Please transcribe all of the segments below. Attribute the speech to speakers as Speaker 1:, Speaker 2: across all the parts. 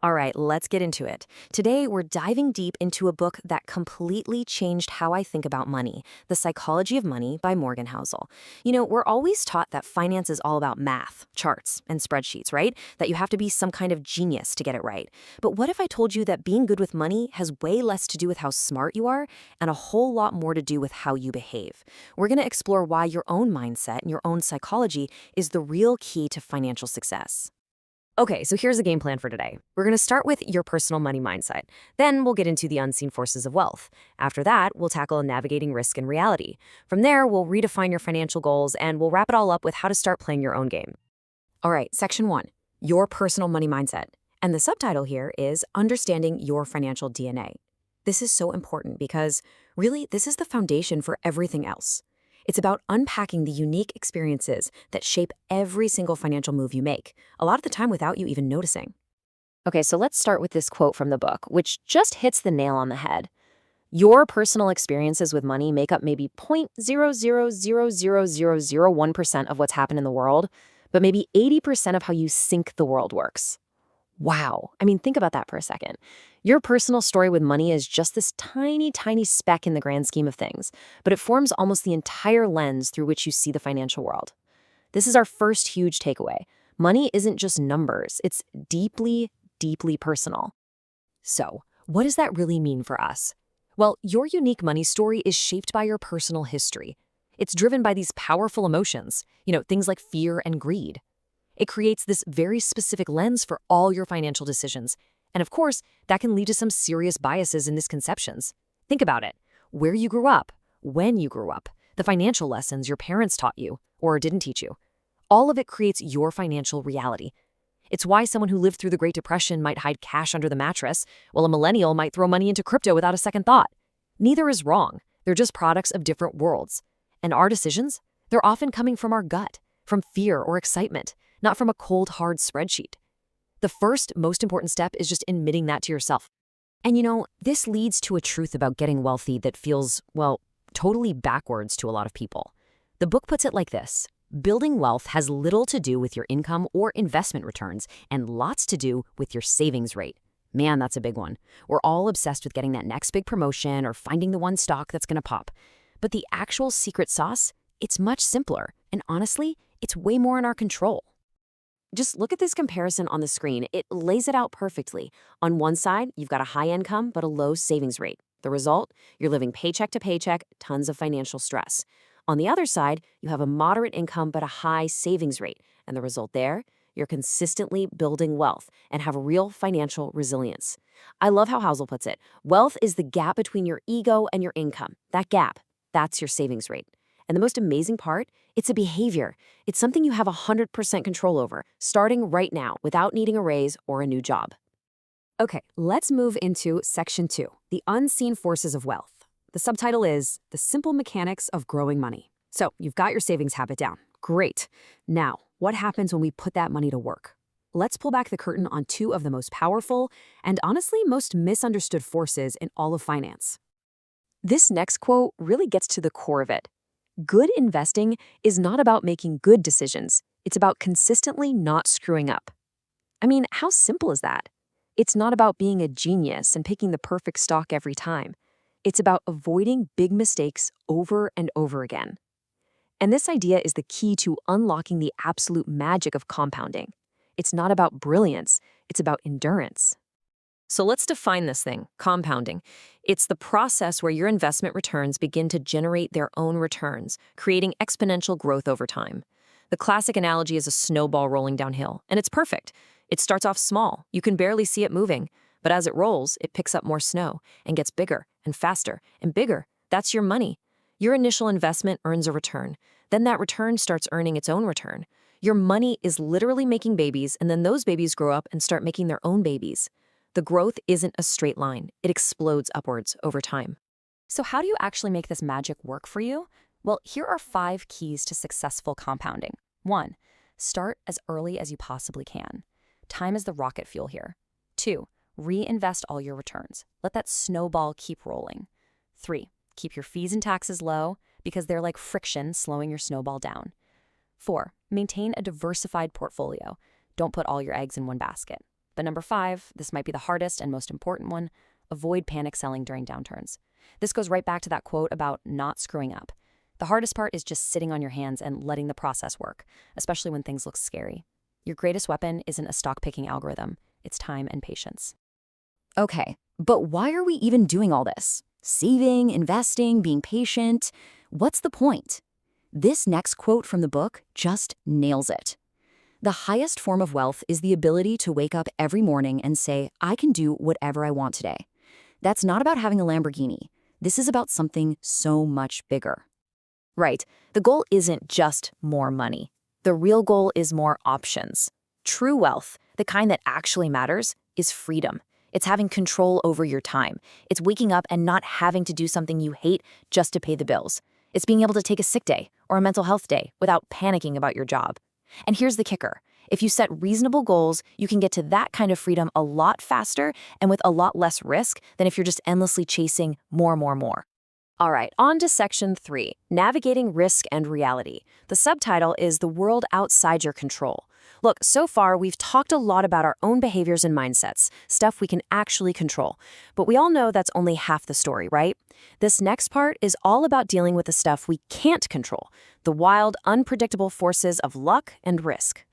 Speaker 1: All right, let's get into it. Today, we're diving deep into a book that completely changed how I think about money, The Psychology of Money by Morgan Housel. We're always taught that finance is all about math, charts, and spreadsheets, right? That you have to be some kind of genius to get it right. But what if I told you that being good with money has way less to do with how smart you are and a whole lot more to do with how you behave? We're going to explore why your own mindset and your own psychology is the real key to financial success. Okay, so here's a game plan for today. We're going to start with your personal money mindset. Then we'll get into the unseen forces of wealth. After that, we'll tackle navigating risk and reality. From there, we'll redefine your financial goals and we'll wrap it all up with how to start playing your own game. All right, section 1, your personal money mindset. And the subtitle here is Understanding Your Financial DNA. This is so important because, really, this is the foundation for everything else. It's about unpacking the unique experiences that shape every single financial move you make, a lot of the time without you even noticing. Okay, so let's start with this quote from the book, which just hits the nail on the head. Your personal experiences with money make up maybe 0.0000001% of what's happened in the world, but maybe 80% of how you think the world works. Wow. I mean, think about that for a second. Your personal story with money is just this tiny, tiny speck in the grand scheme of things, but it forms almost the entire lens through which you see the financial world. This is our first huge takeaway. Money isn't just numbers, it's deeply, deeply personal. So, what does that really mean for us? Well, your unique money story is shaped by your personal history. It's driven by these powerful emotions, things like fear and greed. It creates this very specific lens for all your financial decisions. And of course, that can lead to some serious biases and misconceptions. Think about it. Where you grew up, when you grew up, the financial lessons your parents taught you or didn't teach you. All of it creates your financial reality. It's why someone who lived through the Great Depression might hide cash under the mattress, while a millennial might throw money into crypto without a second thought. Neither is wrong. They're just products of different worlds. And our decisions? They're often coming from our gut, from fear or excitement, not from a cold, hard spreadsheet. The first, most important step is just admitting that to yourself. And this leads to a truth about getting wealthy that feels, well, totally backwards to a lot of people. The book puts it like this: building wealth has little to do with your income or investment returns and lots to do with your savings rate. Man, that's a big one. We're all obsessed with getting that next big promotion or finding the one stock that's going to pop. But the actual secret sauce, it's much simpler. And honestly, it's way more in our control. Just look at this comparison on the screen. It lays it out perfectly. On one side, you've got a high income but a low savings rate. The result? You're living paycheck to paycheck, tons of financial stress. On the other side, you have a moderate income but a high savings rate. And the result there? You're consistently building wealth and have real financial resilience. I love how Housel puts it. Wealth is the gap between your ego and your income. That gap, that's your savings rate. And the most amazing part, it's a behavior. It's something you have 100% control over, starting right now without needing a raise or a new job. Okay, let's move into section 2, the unseen forces of wealth. The subtitle is The Simple Mechanics of Growing Money. So you've got your savings habit down. Great. Now, what happens when we put that money to work? Let's pull back the curtain on two of the most powerful and honestly most misunderstood forces in all of finance. This next quote really gets to the core of it. Good investing is not about making good decisions. It's about consistently not screwing up. I mean, how simple is that? It's not about being a genius and picking the perfect stock every time. It's about avoiding big mistakes over and over again. And this idea is the key to unlocking the absolute magic of compounding. It's not about brilliance, it's about endurance. So let's define this thing, compounding. It's the process where your investment returns begin to generate their own returns, creating exponential growth over time. The classic analogy is a snowball rolling downhill, and it's perfect. It starts off small. You can barely see it moving. But as it rolls, it picks up more snow and gets bigger and faster and bigger. That's your money. Your initial investment earns a return. Then that return starts earning its own return. Your money is literally making babies, and then those babies grow up and start making their own babies. The growth isn't a straight line. It explodes upwards over time. So how do you actually make this magic work for you? Well, here are 5 keys to successful compounding. 1, start as early as you possibly can. Time is the rocket fuel here. 2, reinvest all your returns. Let that snowball keep rolling. 3, keep your fees and taxes low because they're like friction slowing your snowball down. 4, maintain a diversified portfolio. Don't put all your eggs in one basket. But number 5, this might be the hardest and most important one, avoid panic selling during downturns. This goes right back to that quote about not screwing up. The hardest part is just sitting on your hands and letting the process work, especially when things look scary. Your greatest weapon isn't a stock-picking algorithm. It's time and patience.
Speaker 2: Okay, but why are we even doing all this? Saving, investing, being patient. What's the point? This next quote from the book just nails it. The highest form of wealth is the ability to wake up every morning and say, I can do whatever I want today. That's not about having a Lamborghini. This is about something so much bigger.
Speaker 1: Right. The goal isn't just more money. The real goal is more options. True wealth, the kind that actually matters, is freedom. It's having control over your time. It's waking up and not having to do something you hate just to pay the bills. It's being able to take a sick day or a mental health day without panicking about your job. And here's the kicker. If you set reasonable goals, you can get to that kind of freedom a lot faster and with a lot less risk than if you're just endlessly chasing more. All right, on to section 3, navigating risk and reality. The subtitle is The World Outside Your Control. Look, so far we've talked a lot about our own behaviors and mindsets, stuff we can actually control. But we all know that's only half the story, right? This next part is all about dealing with the stuff we can't control, the wild, unpredictable forces of luck and risk.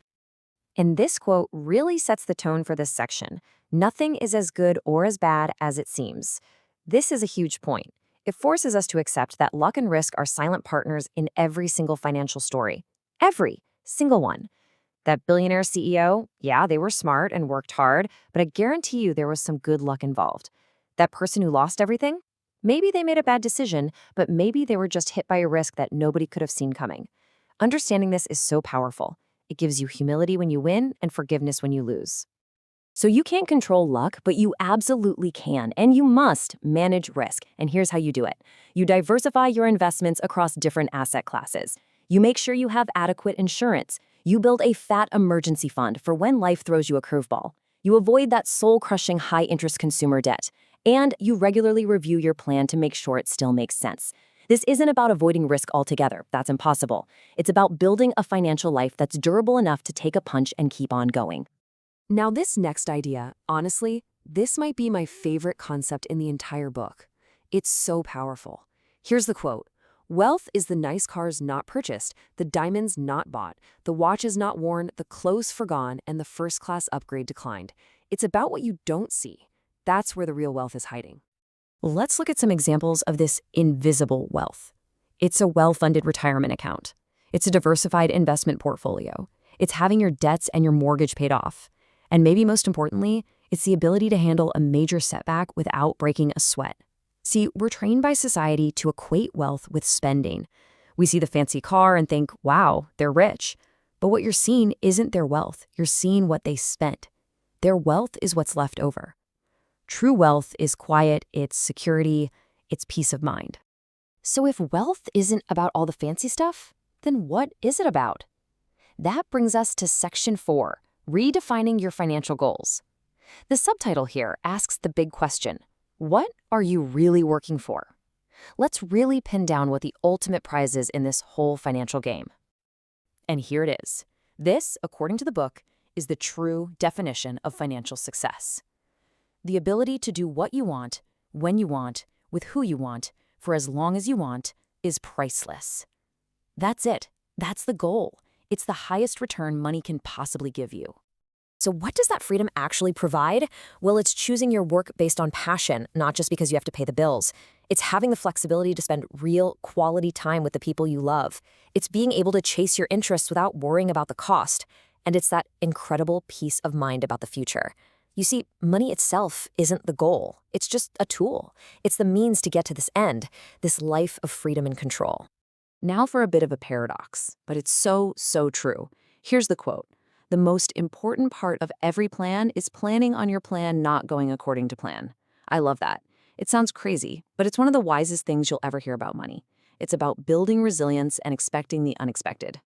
Speaker 1: And this quote really sets the tone for this section. Nothing is as good or as bad as it seems. This is a huge point. It forces us to accept that luck and risk are silent partners in every single financial story. Every single one. That billionaire CEO, yeah, they were smart and worked hard, but I guarantee you there was some good luck involved. That person who lost everything? Maybe they made a bad decision, but maybe they were just hit by a risk that nobody could have seen coming. Understanding this is so powerful. It gives you humility when you win and forgiveness when you lose. So you can't control luck, but you absolutely can, and you must manage risk. And here's how you do it. You diversify your investments across different asset classes. You make sure you have adequate insurance. You build a fat emergency fund for when life throws you a curveball. You avoid that soul-crushing high-interest consumer debt. And you regularly review your plan to make sure it still makes sense. This isn't about avoiding risk altogether. That's impossible. It's about building a financial life that's durable enough to take a punch and keep on going. Now, this next idea, honestly, this might be my favorite concept in the entire book. It's so powerful. Here's the quote. Wealth is the nice cars not purchased, the diamonds not bought, the watches not worn, the clothes forgone, and the first-class upgrade declined. It's about what you don't see. That's where the real wealth is hiding. Let's look at some examples of this invisible wealth. It's a well-funded retirement account. It's a diversified investment portfolio. It's having your debts and your mortgage paid off. And maybe most importantly, it's the ability to handle a major setback without breaking a sweat. See, we're trained by society to equate wealth with spending. We see the fancy car and think, wow, they're rich. But what you're seeing isn't their wealth. You're seeing what they spent. Their wealth is what's left over. True wealth is quiet, it's security, it's peace of mind. So if wealth isn't about all the fancy stuff, then what is it about? That brings us to section 4. Redefining your financial goals. The subtitle here asks the big question, what are you really working for? Let's really pin down what the ultimate prize is in this whole financial game. And here it is. This, according to the book, is the true definition of financial success. The ability to do what you want, when you want, with who you want, for as long as you want, is priceless. That's it. That's the goal. It's the highest return money can possibly give you. So what does that freedom actually provide? Well, it's choosing your work based on passion, not just because you have to pay the bills. It's having the flexibility to spend real quality time with the people you love. It's being able to chase your interests without worrying about the cost. And it's that incredible peace of mind about the future. You see, money itself isn't the goal. It's just a tool. It's the means to get to this end, this life of freedom and control. Now for a bit of a paradox, but it's so true. Here's the quote. The most important part of every plan is planning on your plan not going according to plan. I love that. It sounds crazy, but it's one of the wisest things you'll ever hear about money. It's about building resilience and expecting the unexpected.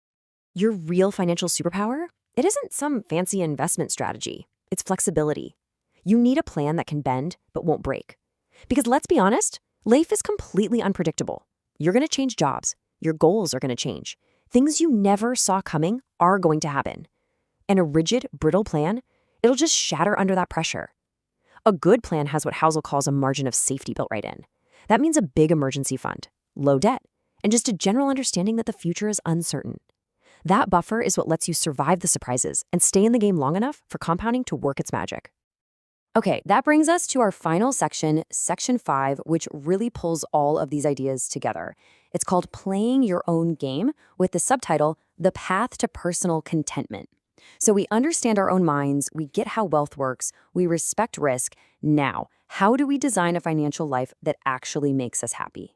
Speaker 1: Your real financial superpower? It isn't some fancy investment strategy. It's flexibility. You need a plan that can bend but won't break. Because let's be honest, life is completely unpredictable. You're going to change jobs. Your goals are going to change. Things you never saw coming are going to happen. And a rigid, brittle plan, It'll just shatter under that pressure. A good plan has what Housel calls a margin of safety built right in. That means a big emergency fund, low debt, and just a general understanding that the future is uncertain. That buffer is what lets you survive the surprises and stay in the game long enough for compounding to work its magic. Okay, that brings us to our final section, Section 5, which really pulls all of these ideas together. It's called Playing Your Own Game, with the subtitle, The Path to Personal Contentment. So we understand our own minds, we get how wealth works, we respect risk. Now, how do we design a financial life that actually makes us happy?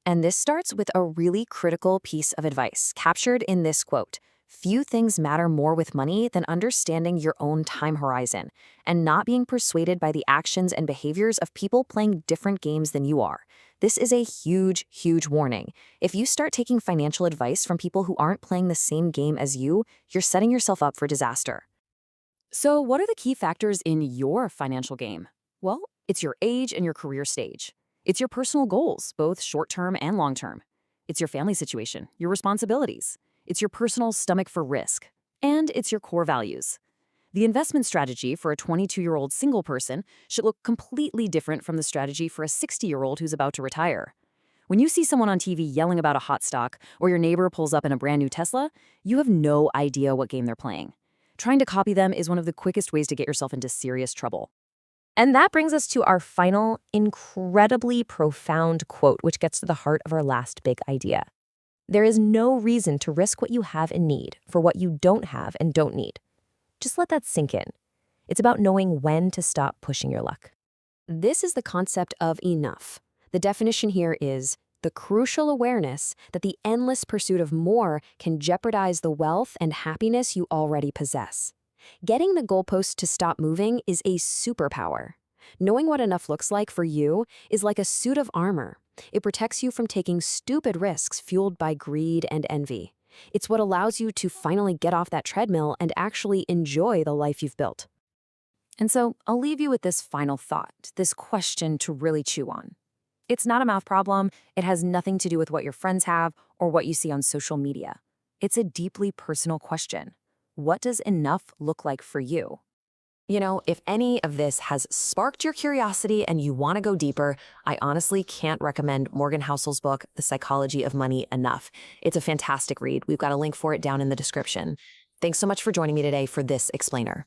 Speaker 1: And this starts with a really critical piece of advice captured in this quote. Few things matter more with money than understanding your own time horizon and not being persuaded by the actions and behaviors of people playing different games than you are. This is a huge, huge warning. If you start taking financial advice from people who aren't playing the same game as you, you're setting yourself up for disaster. So, what are the key factors in your financial game? Well, it's your age and your career stage. It's your personal goals, both short-term and long-term. It's your family situation, your responsibilities. It's your personal stomach for risk. And it's your core values. The investment strategy for a 22-year-old single person should look completely different from the strategy for a 60-year-old who's about to retire. When you see someone on TV yelling about a hot stock or your neighbor pulls up in a brand new Tesla, you have no idea what game they're playing. Trying to copy them is one of the quickest ways to get yourself into serious trouble. And that brings us to our final, incredibly profound quote, which gets to the heart of our last big idea. There is no reason to risk what you have and need for what you don't have and don't need. Just let that sink in. It's about knowing when to stop pushing your luck. This is the concept of enough. The definition here is the crucial awareness that the endless pursuit of more can jeopardize the wealth and happiness you already possess. Getting the goalpost to stop moving is a superpower. Knowing what enough looks like for you is like a suit of armor. It protects you from taking stupid risks fueled by greed and envy. It's what allows you to finally get off that treadmill and actually enjoy the life you've built. And so I'll leave you with this final thought, this question to really chew on. It's not a math problem. It has nothing to do with what your friends have or what you see on social media. It's a deeply personal question. What does enough look like for you? You know, if any of this has sparked your curiosity and you want to go deeper, I honestly can't recommend Morgan Housel's book, The Psychology of Money, enough. It's a fantastic read. We've got a link for it down in the description. Thanks so much for joining me today for this explainer.